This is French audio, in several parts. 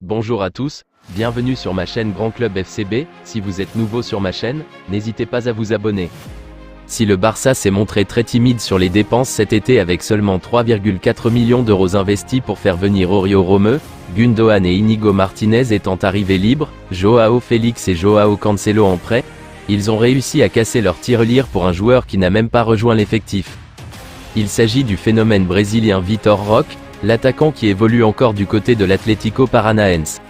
Bonjour à tous, bienvenue sur ma chaîne Grand Club FCB. Si vous êtes nouveau sur ma chaîne, n'hésitez pas à vous abonner. Si le Barça s'est montré très timide sur les dépenses cet été avec seulement 3,4 millions d'euros investis pour faire venir Oriol Romeu, Gundogan et Íñigo Martínez étant arrivés libres, Joao Félix et Joao Cancelo en prêt, ils ont réussi à casser leur tirelire pour un joueur qui n'a même pas rejoint l'effectif. Il s'agit du phénomène brésilien Vitor Roque, l'attaquant qui évolue encore du côté de l'Atlético Paranaense.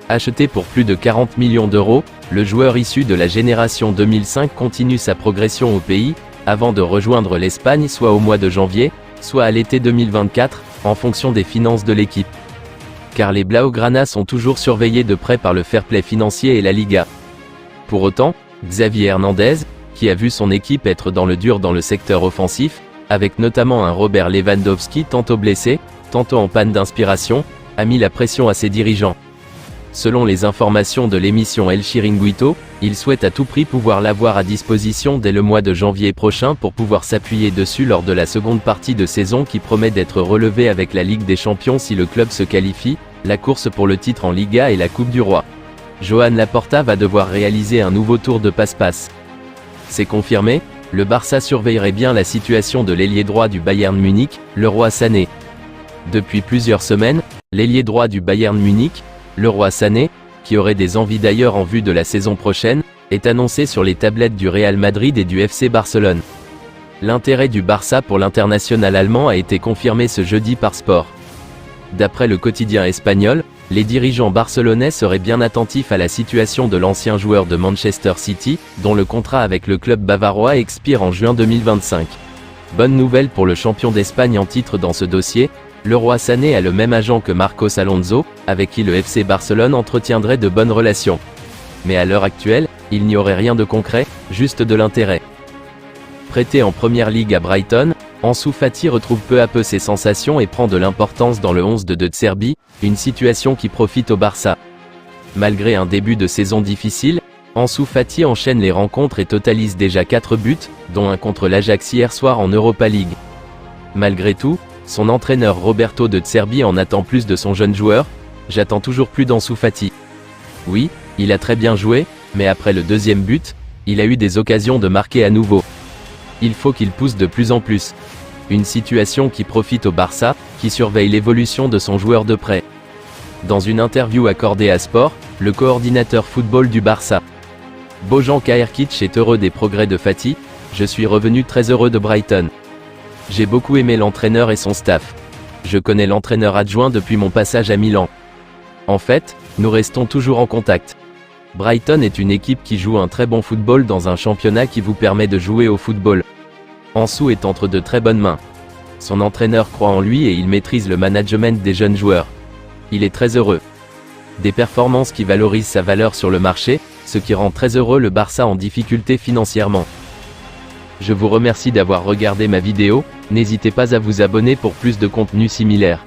Acheté pour plus de 40 millions d'euros, le joueur issu de la génération 2005 continue sa progression au pays, avant de rejoindre l'Espagne soit au mois de janvier, soit à l'été 2024, en fonction des finances de l'équipe. Car les Blaugrana sont toujours surveillés de près par le fair play financier et la Liga. Pour autant, Xavi Hernandez, qui a vu son équipe être dans le dur dans le secteur offensif, avec notamment un Robert Lewandowski tantôt blessé, tantôt en panne d'inspiration, a mis la pression à ses dirigeants. Selon les informations de l'émission El Chiringuito, il souhaite à tout prix pouvoir l'avoir à disposition dès le mois de janvier prochain pour pouvoir s'appuyer dessus lors de la seconde partie de saison qui promet d'être relevée avec la Ligue des Champions si le club se qualifie, la course pour le titre en Liga et la Coupe du Roi. Joan Laporta va devoir réaliser un nouveau tour de passe-passe. C'est confirmé, le Barça surveillerait bien la situation de l'ailier droit du Bayern Munich, Leroy Sané. Depuis plusieurs semaines, l'ailier droit du Bayern Munich, Leroy Sané, qui aurait des envies d'ailleurs en vue de la saison prochaine, est annoncé sur les tablettes du Real Madrid et du FC Barcelone. L'intérêt du Barça pour l'international allemand a été confirmé ce jeudi par Sport. D'après le quotidien espagnol, les dirigeants barcelonais seraient bien attentifs à la situation de l'ancien joueur de Manchester City, dont le contrat avec le club bavarois expire en juin 2025. Bonne nouvelle pour le champion d'Espagne en titre dans ce dossier, Leroy Sané a le même agent que Marcos Alonso, avec qui le FC Barcelone entretiendrait de bonnes relations. Mais à l'heure actuelle, il n'y aurait rien de concret, juste de l'intérêt. Prêté en première ligue à Brighton, Ansu Fati retrouve peu à peu ses sensations et prend de l'importance dans le 11 de Serbie, une situation qui profite au Barça. Malgré un début de saison difficile, Ansu Fati enchaîne les rencontres et totalise déjà 4 buts, dont un contre l'Ajax hier soir en Europa League. Malgré tout, son entraîneur Roberto de Serbie en attend plus de son jeune joueur. J'attends toujours plus d'Ansu Fati. Oui, il a très bien joué, mais après le deuxième but, il a eu des occasions de marquer à nouveau. Il faut qu'il pousse de plus en plus. Une situation qui profite au Barça, qui surveille l'évolution de son joueur de près. Dans une interview accordée à Sport, le coordinateur football du Barça, Bojan Krkić est heureux des progrès de Fati. Je suis revenu très heureux de Brighton. J'ai beaucoup aimé l'entraîneur et son staff. Je connais l'entraîneur adjoint depuis mon passage à Milan. En fait, nous restons toujours en contact. Brighton est une équipe qui joue un très bon football dans un championnat qui vous permet de jouer au football. Ansu est entre de très bonnes mains. Son entraîneur croit en lui et il maîtrise le management des jeunes joueurs. Il est très heureux. Des performances qui valorisent sa valeur sur le marché, ce qui rend très heureux le Barça en difficulté financièrement. Je vous remercie d'avoir regardé ma vidéo, n'hésitez pas à vous abonner pour plus de contenu similaire.